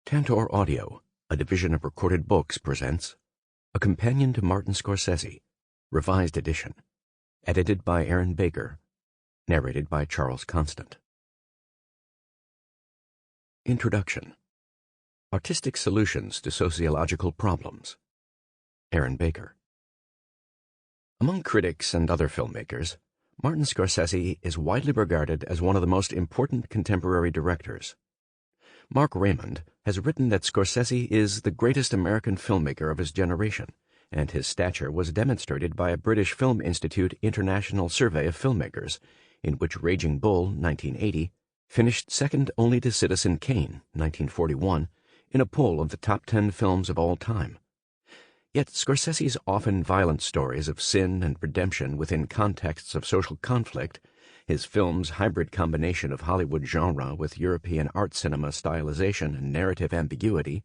Tantor Audio, a division of Recorded Books, presents A Companion to Martin Scorsese, Revised Edition, edited by Aaron Baker, narrated by Charles Constant. Introduction. Artistic Solutions to Sociological Problems. Aaron Baker. Among critics and other filmmakers, Martin Scorsese is widely regarded as one of the most important contemporary directors. Mark Raymond has written that Scorsese is the greatest American filmmaker of his generation, and his stature was demonstrated by a British Film Institute International Survey of Filmmakers, in which Raging Bull, 1980, finished second only to Citizen Kane, 1941, in a poll of the top 10 films of all time. Yet Scorsese's often violent stories of sin and redemption within contexts of social conflict, his film's hybrid combination of Hollywood genre with European art cinema stylization and narrative ambiguity,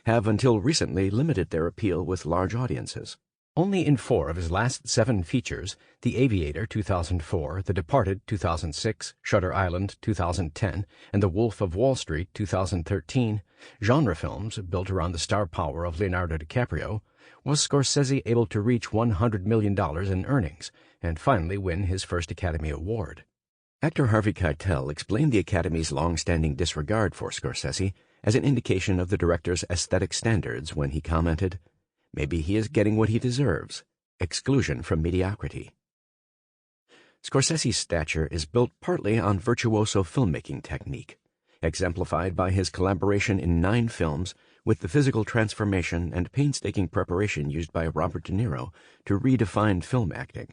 have until recently limited their appeal with large audiences. Only in 4 of his last 7 features, The Aviator 2004, The Departed 2006, Shutter Island 2010, and The Wolf of Wall Street 2013, genre films built around the star power of Leonardo DiCaprio, was Scorsese able to reach $100 million in earnings and finally win his first Academy Award. Actor Harvey Keitel explained the Academy's long-standing disregard for Scorsese as an indication of the director's aesthetic standards when he commented, "Maybe he is getting what he deserves, exclusion from mediocrity." Scorsese's stature is built partly on virtuoso filmmaking technique, exemplified by his collaboration in 9 films with the physical transformation and painstaking preparation used by Robert De Niro to redefine film acting,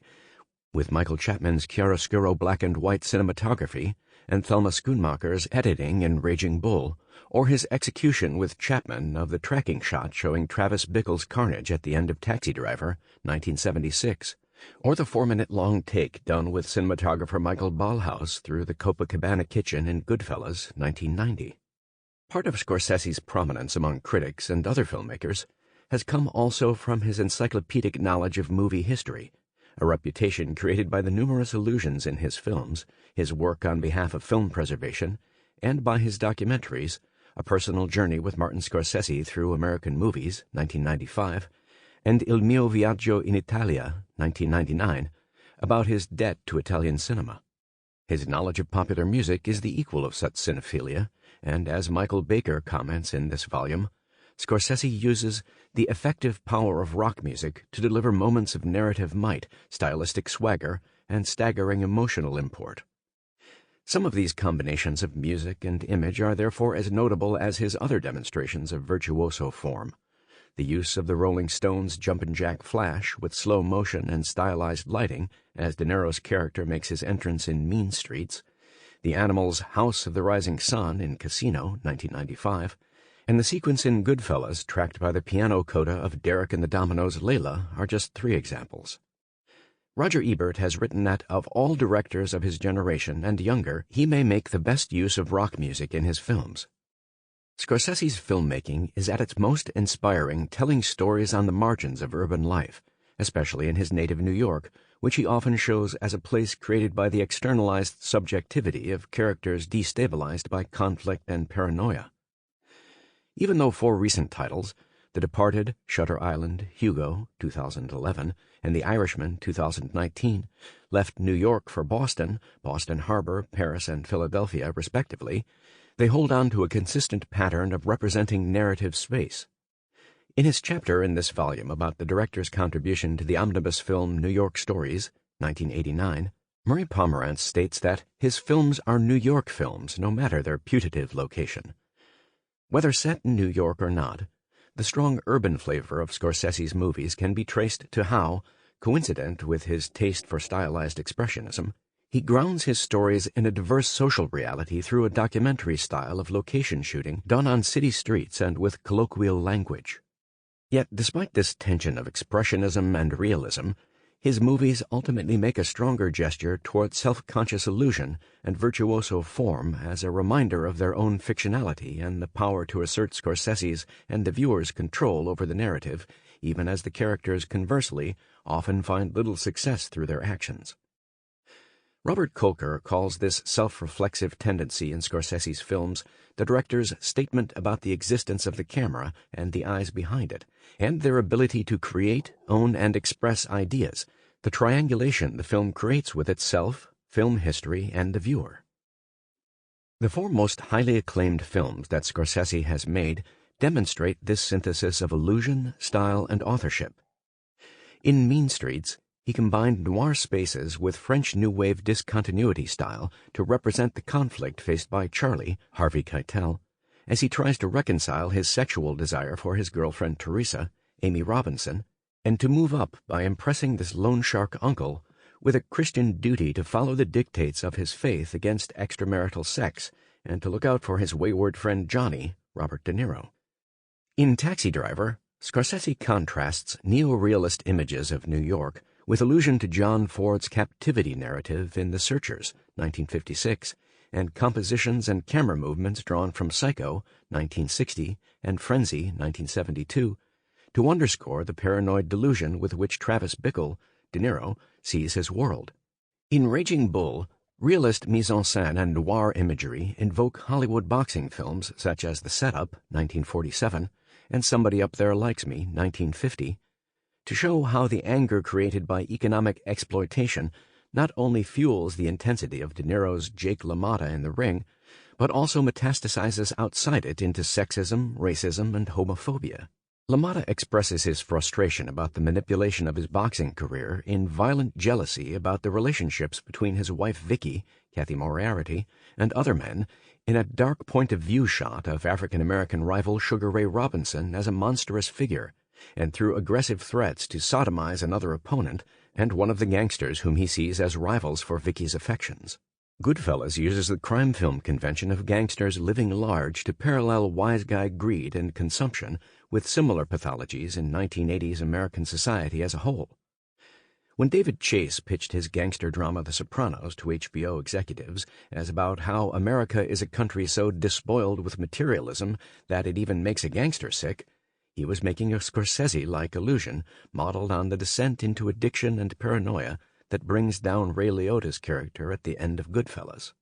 with Michael Chapman's chiaroscuro black and white cinematography and Thelma Schoonmaker's editing in Raging Bull, or his execution with Chapman of the tracking shot showing Travis Bickle's carnage at the end of Taxi Driver, 1976, or the 4-minute-long take done with cinematographer Michael Ballhaus through the Copacabana kitchen in Goodfellas, 1990. Part of Scorsese's prominence among critics and other filmmakers has come also from his encyclopedic knowledge of movie history, a reputation created by the numerous allusions in his films, his work on behalf of film preservation, and by his documentaries, A Personal Journey with Martin Scorsese Through American Movies, 1995, and Il mio viaggio in Italia, 1999, about his debt to Italian cinema. His knowledge of popular music is the equal of such cinephilia, and as Michael Baker comments in this volume, Scorsese uses the effective power of rock music to deliver moments of narrative might, stylistic swagger, and staggering emotional import. Some of these combinations of music and image are therefore as notable as his other demonstrations of virtuoso form. The use of the Rolling Stones' Jumpin' Jack Flash with slow motion and stylized lighting as De Niro's character makes his entrance in Mean Streets, the Animals' House of the Rising Sun in Casino, 1995, and the sequence in Goodfellas tracked by the piano coda of Derek and the Dominoes' Layla are just 3 examples. Roger Ebert has written that of all directors of his generation and younger, he may make the best use of rock music in his films. Scorsese's filmmaking is at its most inspiring telling stories on the margins of urban life, especially in his native New York, which he often shows as a place created by the externalized subjectivity of characters destabilized by conflict and paranoia. Even though 4 recent titles, The Departed, Shutter Island, Hugo, 2011, and The Irishman, 2019, left New York for Boston, Boston Harbor, Paris, and Philadelphia, respectively, they hold on to a consistent pattern of representing narrative space. In his chapter in this volume about the director's contribution to the omnibus film New York Stories, 1989, Murray Pomerantz states that his films are New York films, no matter their putative location. Whether set in New York or not, the strong urban flavor of Scorsese's movies can be traced to how, coincident with his taste for stylized expressionism, he grounds his stories in a diverse social reality through a documentary style of location shooting done on city streets and with colloquial language. Yet, despite this tension of expressionism and realism, his movies ultimately make a stronger gesture toward self-conscious illusion and virtuoso form as a reminder of their own fictionality and the power to assert Scorsese's and the viewer's control over the narrative, even as the characters, conversely, often find little success through their actions. Robert Kolker calls this self-reflexive tendency in Scorsese's films the director's statement about the existence of the camera and the eyes behind it, and their ability to create, own, and express ideas, the triangulation the film creates with itself, film history, and the viewer. The four most highly acclaimed films that Scorsese has made demonstrate this synthesis of illusion, style, and authorship. In Mean Streets, he combined noir spaces with French New Wave discontinuity style to represent the conflict faced by Charlie, Harvey Keitel, as he tries to reconcile his sexual desire for his girlfriend Teresa, Amy Robinson, and to move up by impressing this loan shark uncle with a Christian duty to follow the dictates of his faith against extramarital sex and to look out for his wayward friend Johnny, Robert De Niro. In Taxi Driver, Scorsese contrasts neorealist images of New York with allusion to John Ford's captivity narrative in The Searchers, 1956, and compositions and camera movements drawn from Psycho, 1960, and Frenzy, 1972, to underscore the paranoid delusion with which Travis Bickle, De Niro, sees his world. In Raging Bull, realist mise-en-scène and noir imagery invoke Hollywood boxing films such as The Setup, 1947, and Somebody Up There Likes Me, 1950, to show how the anger created by economic exploitation not only fuels the intensity of De Niro's Jake LaMotta in The Ring, but also metastasizes outside it into sexism, racism, and homophobia. LaMotta expresses his frustration about the manipulation of his boxing career in violent jealousy about the relationships between his wife Vicky, Kathy Moriarty, and other men in a dark point-of-view shot of African-American rival Sugar Ray Robinson as a monstrous figure, and through aggressive threats to sodomize another opponent and one of the gangsters whom he sees as rivals for Vicky's affections. Goodfellas uses the crime film convention of gangsters living large to parallel wise guy greed and consumption with similar pathologies in 1980s American society as a whole. When David Chase pitched his gangster drama The Sopranos to HBO executives as about how America is a country so despoiled with materialism that it even makes a gangster sick, he was making a Scorsese-like illusion modeled on the descent into addiction and paranoia that brings down Ray Liotta's character at the end of Goodfellas.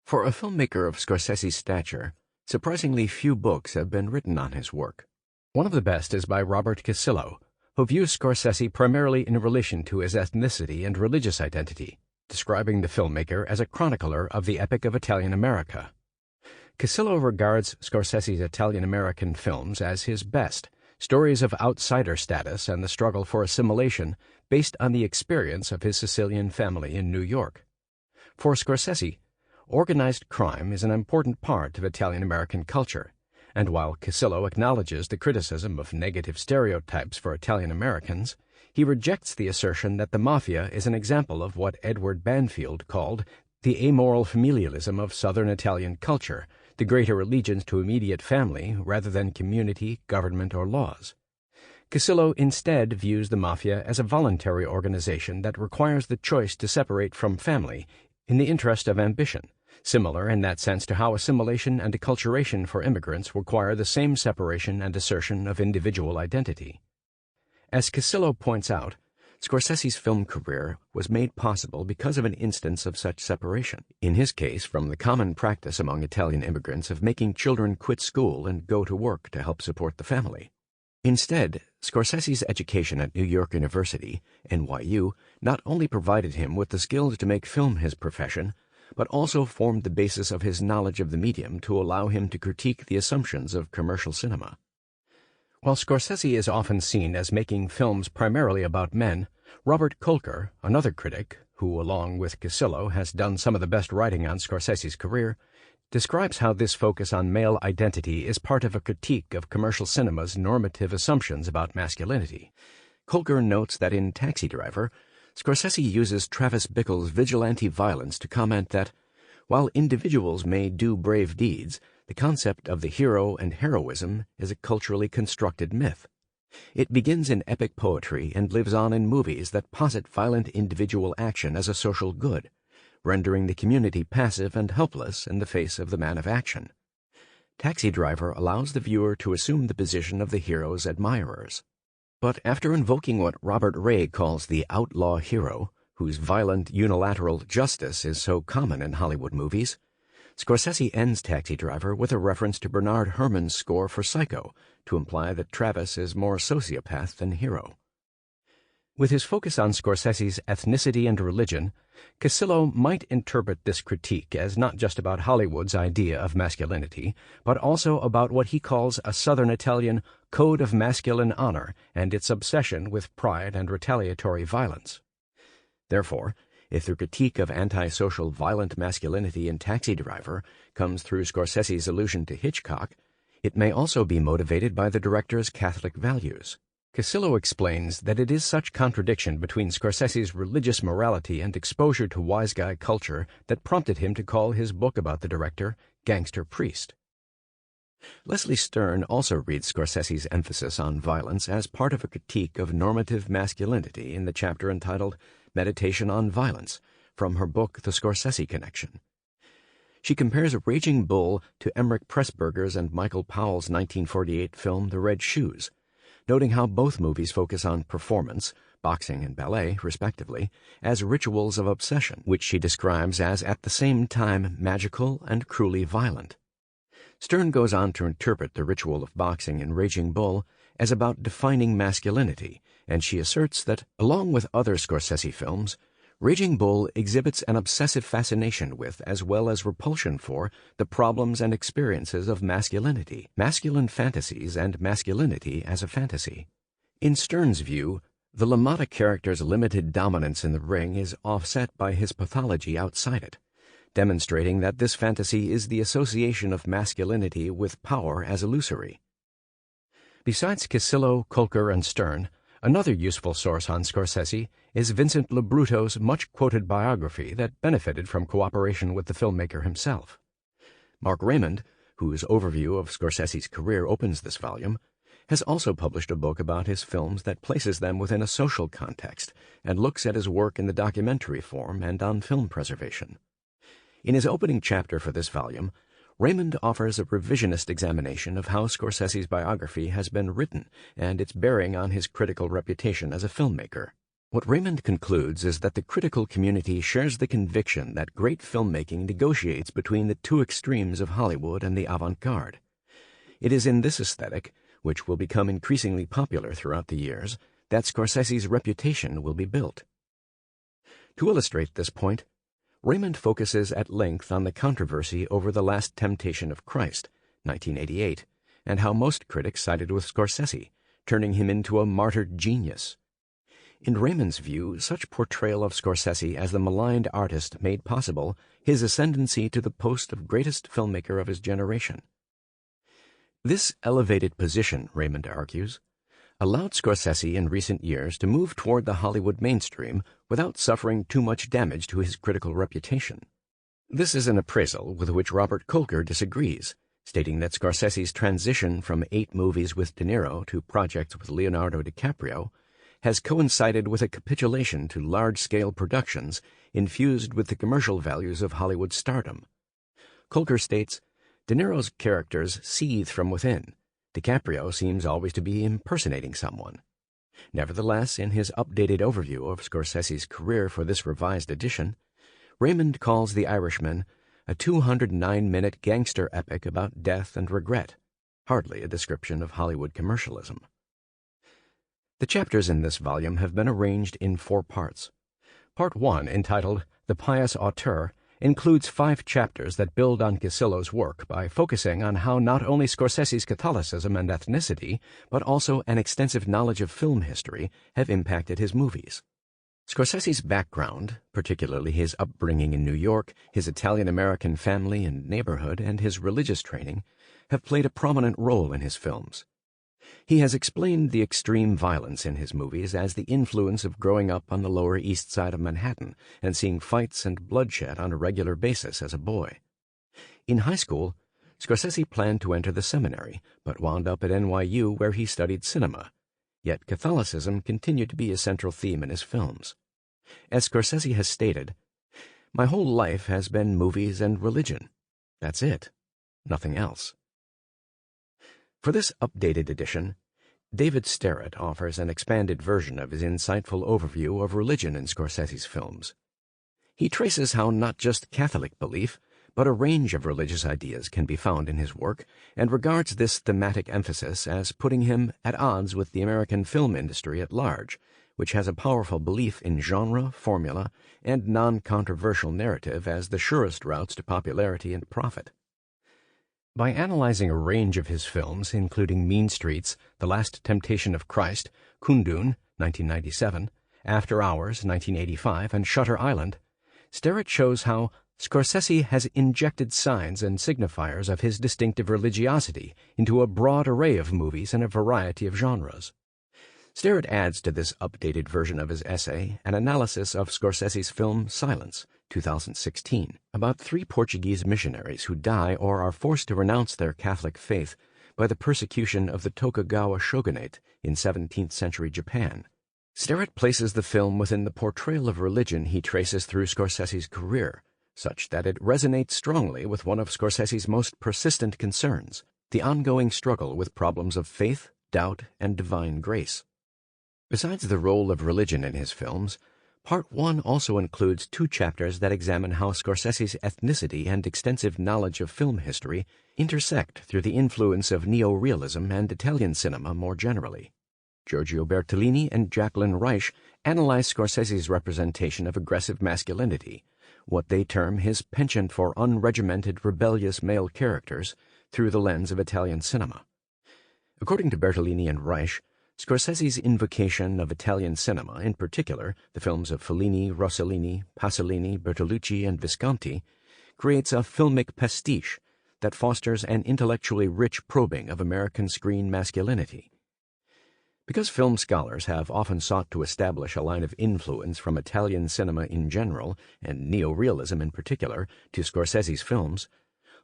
For a filmmaker of Scorsese's stature, surprisingly few books have been written on his work. One of the best is by Robert Casillo, who views Scorsese primarily in relation to his ethnicity and religious identity, describing the filmmaker as a chronicler of the epic of Italian America. Casillo regards Scorsese's Italian-American films as his best, stories of outsider status and the struggle for assimilation based on the experience of his Sicilian family in New York. For Scorsese, organized crime is an important part of Italian-American culture, and while Casillo acknowledges the criticism of negative stereotypes for Italian-Americans, he rejects the assertion that the mafia is an example of what Edward Banfield called the amoral familialism of Southern Italian culture, the greater allegiance to immediate family rather than community, government, or laws. Casillo instead views the mafia as a voluntary organization that requires the choice to separate from family in the interest of ambition, similar in that sense to how assimilation and acculturation for immigrants require the same separation and assertion of individual identity. As Casillo points out, Scorsese's film career was made possible because of an instance of such separation, in his case from the common practice among Italian immigrants of making children quit school and go to work to help support the family. Instead, Scorsese's education at New York University, NYU, not only provided him with the skills to make film his profession, but also formed the basis of his knowledge of the medium to allow him to critique the assumptions of commercial cinema. While Scorsese is often seen as making films primarily about men, Robert Kolker, another critic, who along with Casillo has done some of the best writing on Scorsese's career, describes how this focus on male identity is part of a critique of commercial cinema's normative assumptions about masculinity. Kolker notes that in Taxi Driver, Scorsese uses Travis Bickle's vigilante violence to comment that, while individuals may do brave deeds, the concept of the hero and heroism is a culturally constructed myth. It begins in epic poetry and lives on in movies that posit violent individual action as a social good, rendering the community passive and helpless in the face of the man of action. Taxi Driver allows the viewer to assume the position of the hero's admirers. But after invoking what Robert Ray calls the outlaw hero, whose violent unilateral justice is so common in Hollywood movies, Scorsese ends Taxi Driver with a reference to Bernard Herrmann's score for Psycho to imply that Travis is more sociopath than hero. With his focus on Scorsese's ethnicity and religion, Casillo might interpret this critique as not just about Hollywood's idea of masculinity, but also about what he calls a Southern Italian code of masculine honor and its obsession with pride and retaliatory violence. Therefore, if the critique of antisocial violent masculinity in Taxi Driver comes through Scorsese's allusion to Hitchcock, it may also be motivated by the director's Catholic values. Casillo explains that it is such contradiction between Scorsese's religious morality and exposure to wise guy culture that prompted him to call his book about the director Gangster Priest. Leslie Stern also reads Scorsese's emphasis on violence as part of a critique of normative masculinity in the chapter entitled Meditation on Violence, from her book The Scorsese Connection. She compares Raging Bull to Emmerich Pressburger's and Michael Powell's 1948 film The Red Shoes, noting how both movies focus on performance, boxing and ballet, respectively, as rituals of obsession, which she describes as at the same time magical and cruelly violent. Stern goes on to interpret the ritual of boxing in Raging Bull as about defining masculinity, and she asserts that, along with other Scorsese films, Raging Bull exhibits an obsessive fascination with, as well as repulsion for, the problems and experiences of masculinity, masculine fantasies, and masculinity as a fantasy. In Stern's view, the LaMotta character's limited dominance in the ring is offset by his pathology outside it, demonstrating that this fantasy is the association of masculinity with power as illusory. Besides Casillo, Kolker, and Stern, another useful source on Scorsese is Vincent LoBruto's much-quoted biography that benefited from cooperation with the filmmaker himself. Mark Raymond, whose overview of Scorsese's career opens this volume, has also published a book about his films that places them within a social context and looks at his work in the documentary form and on film preservation. In his opening chapter for this volume, Raymond offers a revisionist examination of how Scorsese's biography has been written and its bearing on his critical reputation as a filmmaker. What Raymond concludes is that the critical community shares the conviction that great filmmaking negotiates between the two extremes of Hollywood and the avant-garde. It is in this aesthetic, which will become increasingly popular throughout the years, that Scorsese's reputation will be built. To illustrate this point, Raymond focuses at length on the controversy over The Last Temptation of Christ, 1988, and how most critics sided with Scorsese, turning him into a martyred genius. In Raymond's view, such portrayal of Scorsese as the maligned artist made possible his ascendancy to the post of greatest filmmaker of his generation. This elevated position, Raymond argues, allowed Scorsese in recent years to move toward the Hollywood mainstream without suffering too much damage to his critical reputation. This is an appraisal with which Robert Kolker disagrees, stating that Scorsese's transition from 8 movies with De Niro to projects with Leonardo DiCaprio has coincided with a capitulation to large-scale productions infused with the commercial values of Hollywood stardom. Kolker states, De Niro's characters seethe from within. DiCaprio seems always to be impersonating someone. Nevertheless, in his updated overview of Scorsese's career for this revised edition, Raymond calls The Irishman a 209-minute gangster epic about death and regret, hardly a description of Hollywood commercialism. The chapters in this volume have been arranged in 4 parts. Part 1, entitled The Pious Auteur, includes 5 chapters that build on Casillo's work by focusing on how not only Scorsese's Catholicism and ethnicity, but also an extensive knowledge of film history, have impacted his movies. Scorsese's background, particularly his upbringing in New York, his Italian-American family and neighborhood, and his religious training, have played a prominent role in his films. He has explained the extreme violence in his movies as the influence of growing up on the Lower East Side of Manhattan and seeing fights and bloodshed on a regular basis as a boy. In high school, Scorsese planned to enter the seminary, but wound up at NYU where he studied cinema. Yet Catholicism continued to be a central theme in his films. As Scorsese has stated, "My whole life has been movies and religion. That's it. Nothing else." For this updated edition, David Sterrett offers an expanded version of his insightful overview of religion in Scorsese's films. He traces how not just Catholic belief, but a range of religious ideas can be found in his work, and regards this thematic emphasis as putting him at odds with the American film industry at large, which has a powerful belief in genre, formula, and non-controversial narrative as the surest routes to popularity and profit. By analyzing a range of his films, including Mean Streets, The Last Temptation of Christ, Kundun, 1997, After Hours, 1985, and Shutter Island, Sterrett shows how Scorsese has injected signs and signifiers of his distinctive religiosity into a broad array of movies in a variety of genres. Sterrett adds to this updated version of his essay an analysis of Scorsese's film Silence, 2016, about 3 Portuguese missionaries who die or are forced to renounce their Catholic faith by the persecution of the Tokugawa shogunate in 17th century Japan. Sterrett places the film within the portrayal of religion he traces through Scorsese's career, such that it resonates strongly with one of Scorsese's most persistent concerns, the ongoing struggle with problems of faith, doubt, and divine grace. Besides the role of religion in his films, Part 1 also includes 2 chapters that examine how Scorsese's ethnicity and extensive knowledge of film history intersect through the influence of neorealism and Italian cinema more generally. Giorgio Bertolini and Jacqueline Reich analyze Scorsese's representation of aggressive masculinity, what they term his penchant for unregimented, rebellious male characters, through the lens of Italian cinema. According to Bertolini and Reich, Scorsese's invocation of Italian cinema, in particular the films of Fellini, Rossellini, Pasolini, Bertolucci, and Visconti, creates a filmic pastiche that fosters an intellectually rich probing of American screen masculinity. Because film scholars have often sought to establish a line of influence from Italian cinema in general, and neorealism in particular, to Scorsese's films,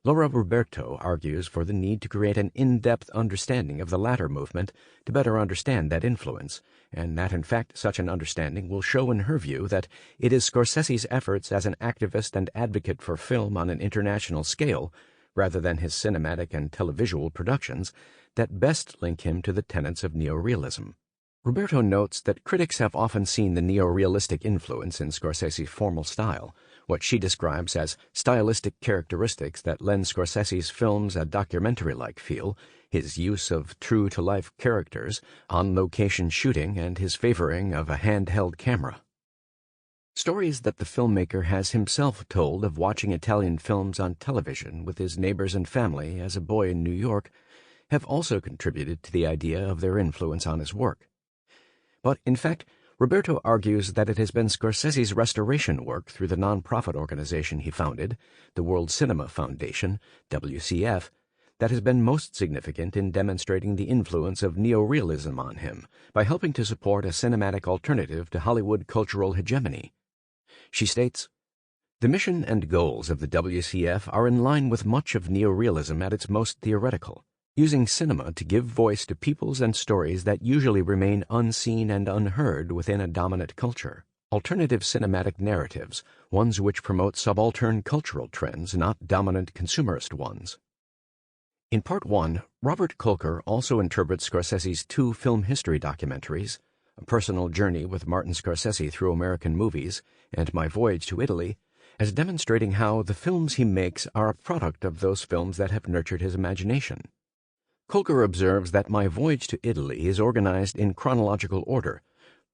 Laura Roberto argues for the need to create an in-depth understanding of the latter movement to better understand that influence, and that in fact such an understanding will show in her view that it is Scorsese's efforts as an activist and advocate for film on an international scale, rather than his cinematic and televisual productions, that best link him to the tenets of neorealism. Roberto notes that critics have often seen the neorealistic influence in Scorsese's formal style, what she describes as stylistic characteristics that lend Scorsese's films a documentary-like feel, his use of true-to-life characters, on-location shooting, and his favoring of a handheld camera. Stories that the filmmaker has himself told of watching Italian films on television with his neighbors and family as a boy in New York have also contributed to the idea of their influence on his work. But, in fact, Roberto argues that it has been Scorsese's restoration work through the non-profit organization he founded, the World Cinema Foundation, WCF, that has been most significant in demonstrating the influence of neorealism on him by helping to support a cinematic alternative to Hollywood cultural hegemony. She states, "The mission and goals of the WCF are in line with much of neorealism at its most theoretical, using cinema to give voice to peoples and stories that usually remain unseen and unheard within a dominant culture. Alternative cinematic narratives, ones which promote subaltern cultural trends, not dominant consumerist ones." In Part 1, Robert Kolker also interprets Scorsese's 2 film history documentaries, A Personal Journey with Martin Scorsese Through American Movies and My Voyage to Italy, as demonstrating how the films he makes are a product of those films that have nurtured his imagination. Kolker observes that My Voyage to Italy is organized in chronological order,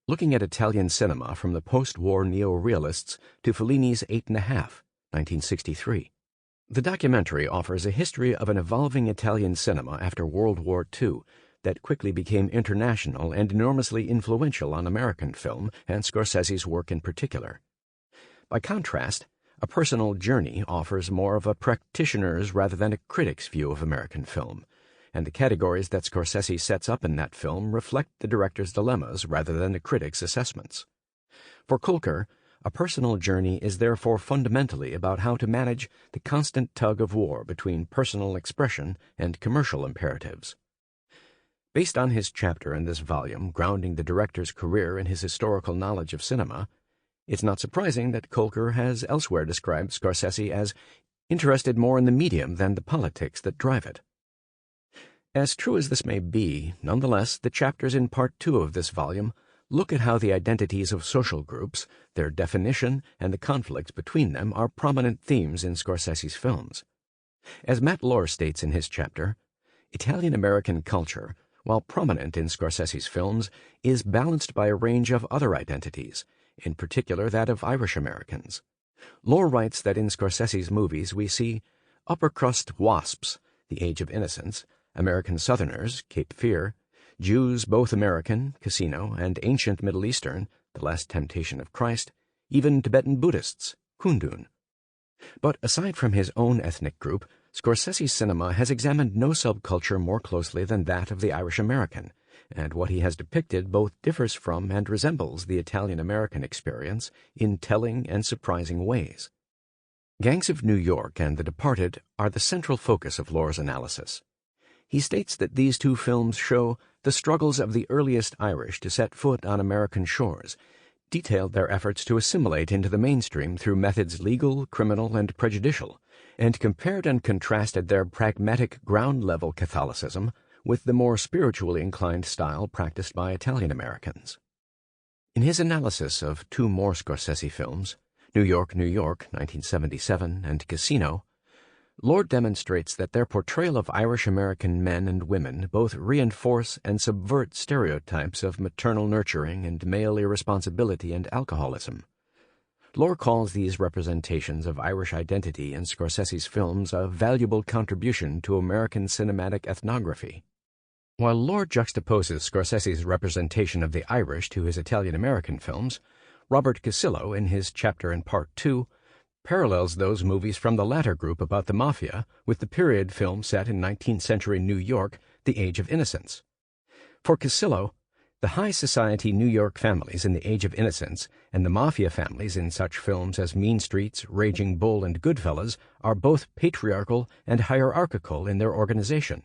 looking at Italian cinema from the post-war neorealists to Fellini's 8½, 1963. The documentary offers a history of an evolving Italian cinema after World War II that quickly became international and enormously influential on American film and Scorsese's work in particular. By contrast, A Personal Journey offers more of a practitioner's rather than a critic's view of American film, and the categories that Scorsese sets up in that film reflect the director's dilemmas rather than the critic's assessments. For Kolker, A Personal Journey is therefore fundamentally about how to manage the constant tug-of-war between personal expression and commercial imperatives. Based on his chapter in this volume grounding the director's career in his historical knowledge of cinema, it's not surprising that Kolker has elsewhere described Scorsese as interested more in the medium than the politics that drive it. As true as this may be, nonetheless, the chapters in Part 2 of this volume look at how the identities of social groups, their definition, and the conflicts between them are prominent themes in Scorsese's films. As Matt Lohr states in his chapter, Italian-American culture, while prominent in Scorsese's films, is balanced by a range of other identities, in particular that of Irish Americans. Lohr writes that in Scorsese's movies we see upper-crust WASPs, The Age of Innocence, American Southerners, Cape Fear, Jews both American, Casino, and ancient Middle Eastern, The Last Temptation of Christ, even Tibetan Buddhists, Kundun. But aside from his own ethnic group, Scorsese's cinema has examined no subculture more closely than that of the Irish American, and what he has depicted both differs from and resembles the Italian-American experience in telling and surprising ways. Gangs of New York and The Departed are the central focus of Lohr's analysis. He states that these two films show the struggles of the earliest Irish to set foot on American shores, detailed their efforts to assimilate into the mainstream through methods legal, criminal, and prejudicial, and compared and contrasted their pragmatic ground-level Catholicism with the more spiritually inclined style practiced by Italian Americans. In his analysis of two more Scorsese films, New York, New York, 1977, and Casino, Lohr demonstrates that their portrayal of Irish-American men and women both reinforce and subvert stereotypes of maternal nurturing and male irresponsibility and alcoholism. Lohr calls these representations of Irish identity in Scorsese's films a valuable contribution to American cinematic ethnography. While Lohr juxtaposes Scorsese's representation of the Irish to his Italian-American films, Robert Casillo, in his chapter in Part 2, parallels those movies from the latter group about the Mafia with the period film set in 19th century New York, The Age of Innocence. For Casillo, the high society New York families in The Age of Innocence and the Mafia families in such films as Mean Streets, Raging Bull, and Goodfellas are both patriarchal and hierarchical in their organization,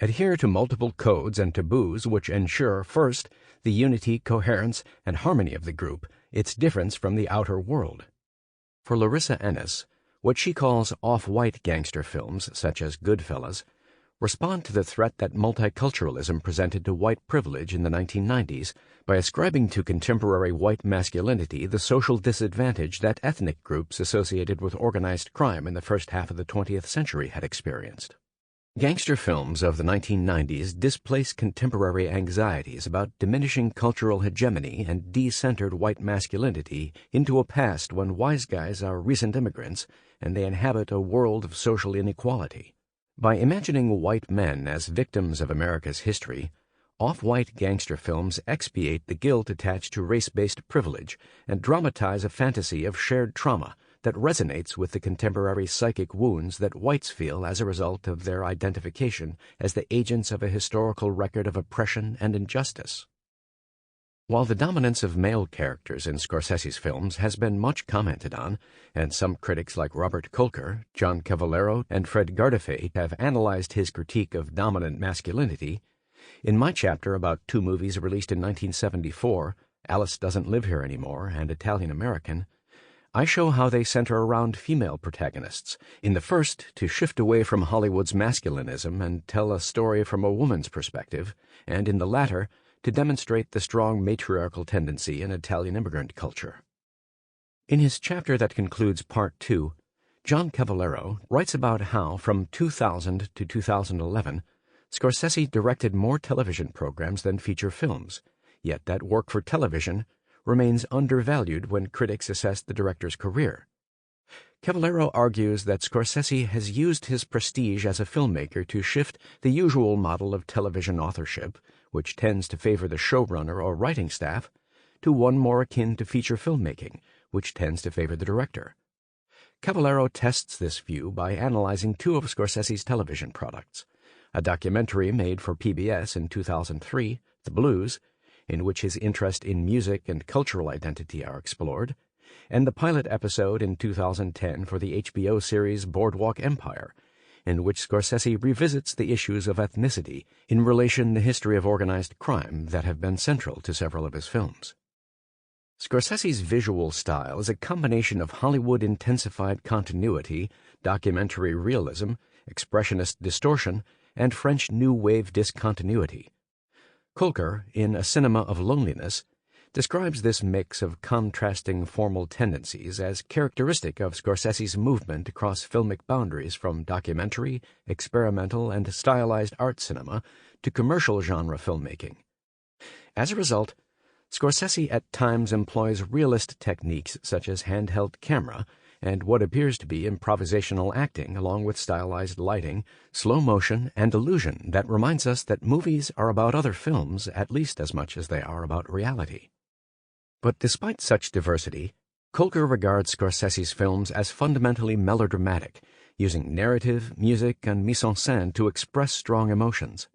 adhere to multiple codes and taboos which ensure, first, the unity, coherence, and harmony of the group, its difference from the outer world. For Larissa Ennis, what she calls off-white gangster films, such as Goodfellas, respond to the threat that multiculturalism presented to white privilege in the 1990s by ascribing to contemporary white masculinity the social disadvantage that ethnic groups associated with organized crime in the first half of the 20th century had experienced. Gangster films of the 1990s displace contemporary anxieties about diminishing cultural hegemony and de-centered white masculinity into a past when wise guys are recent immigrants and they inhabit a world of social inequality. By imagining white men as victims of America's history, off-white gangster films expiate the guilt attached to race-based privilege and dramatize a fantasy of shared trauma that resonates with the contemporary psychic wounds that whites feel as a result of their identification as the agents of a historical record of oppression and injustice. While the dominance of male characters in Scorsese's films has been much commented on, and some critics like Robert Kolker, John Cavallero, and Fred Gardefei have analyzed his critique of dominant masculinity, in my chapter about two movies released in 1974, Alice Doesn't Live Here Anymore and Italian American, I show how they center around female protagonists, in the first to shift away from Hollywood's masculinism and tell a story from a woman's perspective, and in the latter to demonstrate the strong matriarchal tendency in Italian immigrant culture. In his chapter that concludes Part 2, John Cavallero writes about how, from 2000 to 2011, Scorsese directed more television programs than feature films, yet that work for television remains undervalued when critics assess the director's career. Cavallero argues that Scorsese has used his prestige as a filmmaker to shift the usual model of television authorship, which tends to favor the showrunner or writing staff, to one more akin to feature filmmaking, which tends to favor the director. Cavallero tests this view by analyzing two of Scorsese's television products, a documentary made for PBS in 2003, The Blues, in which his interest in music and cultural identity are explored, and the pilot episode in 2010 for the HBO series Boardwalk Empire, in which Scorsese revisits the issues of ethnicity in relation to the history of organized crime that have been central to several of his films. Scorsese's visual style is a combination of Hollywood-intensified continuity, documentary realism, expressionist distortion, and French New Wave discontinuity. Kolker, in A Cinema of Loneliness, describes this mix of contrasting formal tendencies as characteristic of Scorsese's movement across filmic boundaries from documentary, experimental, and stylized art cinema to commercial genre filmmaking. As a result, Scorsese at times employs realist techniques such as handheld camera and what appears to be improvisational acting, along with stylized lighting, slow motion, and illusion that reminds us that movies are about other films at least as much as they are about reality. But despite such diversity, Kolker regards Scorsese's films as fundamentally melodramatic, using narrative, music, and mise-en-scène to express strong emotions.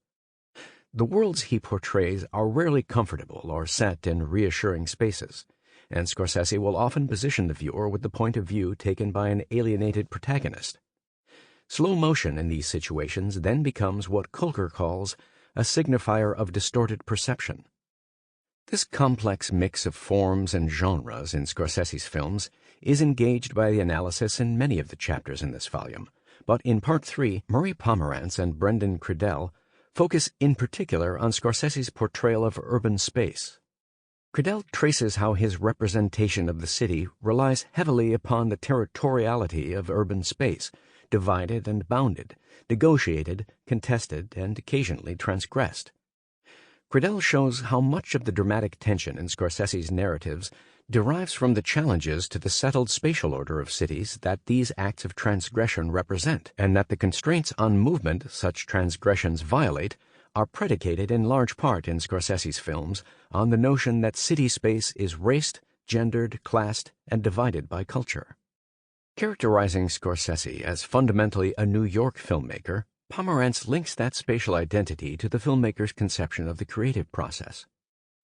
The worlds he portrays are rarely comfortable or set in reassuring spaces, and Scorsese will often position the viewer with the point of view taken by an alienated protagonist. Slow motion in these situations then becomes what Kolker calls a signifier of distorted perception. This complex mix of forms and genres in Scorsese's films is engaged by the analysis in many of the chapters in this volume, but in Part 3, Murray Pomerantz and Brendan Credell focus in particular on Scorsese's portrayal of urban space. Credell traces how his representation of the city relies heavily upon the territoriality of urban space, divided and bounded, negotiated, contested, and occasionally transgressed. Credell shows how much of the dramatic tension in Scorsese's narratives derives from the challenges to the settled spatial order of cities that these acts of transgression represent, and that the constraints on movement such transgressions violate are predicated in large part in Scorsese's films on the notion that city space is raced, gendered, classed, and divided by culture. Characterizing Scorsese as fundamentally a New York filmmaker, Pomerantz links that spatial identity to the filmmaker's conception of the creative process.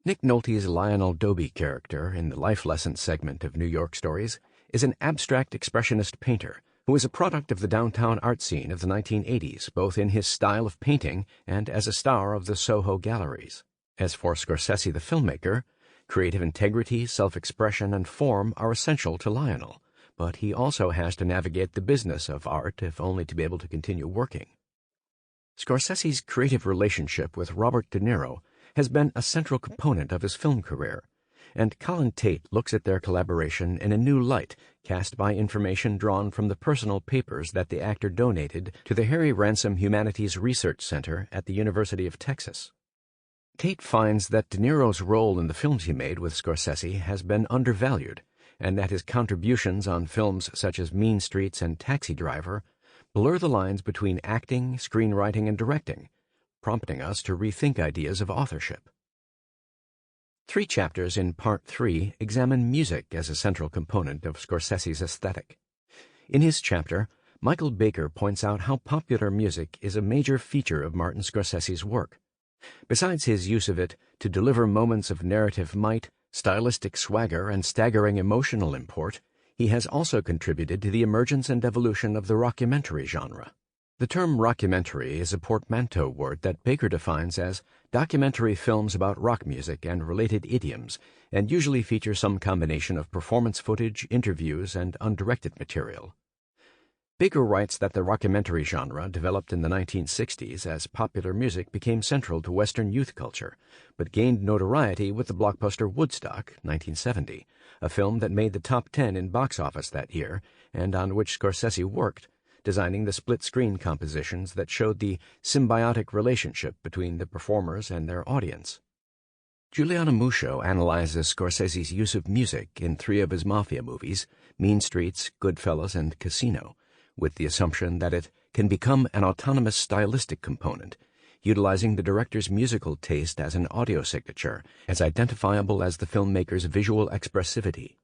Nick Nolte's Lionel Dobie character in the Life Lessons segment of New York Stories is an abstract expressionist painter who is a product of the downtown art scene of the 1980s, both in his style of painting and as a star of the Soho galleries. As for Scorsese the filmmaker, creative integrity, self-expression, and form are essential to Lionel, but he also has to navigate the business of art if only to be able to continue working. Scorsese's creative relationship with Robert De Niro has been a central component of his film career, and Colin Tate looks at their collaboration in a new light, cast by information drawn from the personal papers that the actor donated to the Harry Ransom Humanities Research Center at the University of Texas. Tate finds that De Niro's role in the films he made with Scorsese has been undervalued, and that his contributions on films such as Mean Streets and Taxi Driver blur the lines between acting, screenwriting, and directing, prompting us to rethink ideas of authorship. 3 chapters in Part 3 examine music as a central component of Scorsese's aesthetic. In his chapter, Michael Baker points out how popular music is a major feature of Martin Scorsese's work. Besides his use of it to deliver moments of narrative might, stylistic swagger, and staggering emotional import, he has also contributed to the emergence and evolution of the rockumentary genre. The term rockumentary is a portmanteau word that Baker defines as documentary films about rock music and related idioms, and usually feature some combination of performance footage, interviews, and undirected material. Baker writes that the rockumentary genre developed in the 1960s as popular music became central to Western youth culture, but gained notoriety with the blockbuster Woodstock, 1970, a film that made the top 10 in box office that year, and on which Scorsese worked, designing the split-screen compositions that showed the symbiotic relationship between the performers and their audience. Giuliano Muscio analyzes Scorsese's use of music in 3 of his mafia movies, Mean Streets, Goodfellas, and Casino, with the assumption that it can become an autonomous stylistic component, utilizing the director's musical taste as an audio signature, as identifiable as the filmmaker's visual expressivity.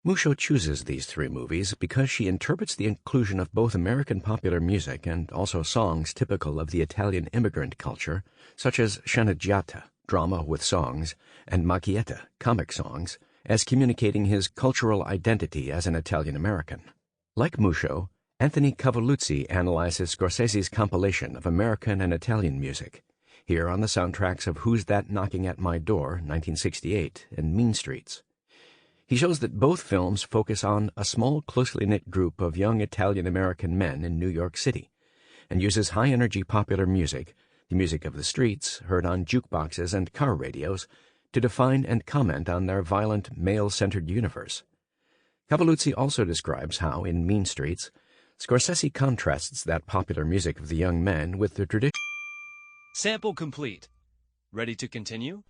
Muscio chooses these 3 movies because she interprets the inclusion of both American popular music and also songs typical of the Italian immigrant culture, such as sceneggiata, drama with songs, and macchietta, comic songs, as communicating his cultural identity as an Italian-American. Like Muscio, Anthony Cavaluzzi analyzes Scorsese's compilation of American and Italian music, here on the soundtracks of Who's That Knocking at My Door, 1968, and Mean Streets. He shows that both films focus on a small, closely knit group of young Italian-American men in New York City, and uses high-energy popular music, the music of the streets, heard on jukeboxes and car radios, to define and comment on their violent, male-centered universe. Cavaluzzi also describes how, in Mean Streets, Scorsese contrasts that popular music of the young men with the tradition. Sample complete. Ready to continue?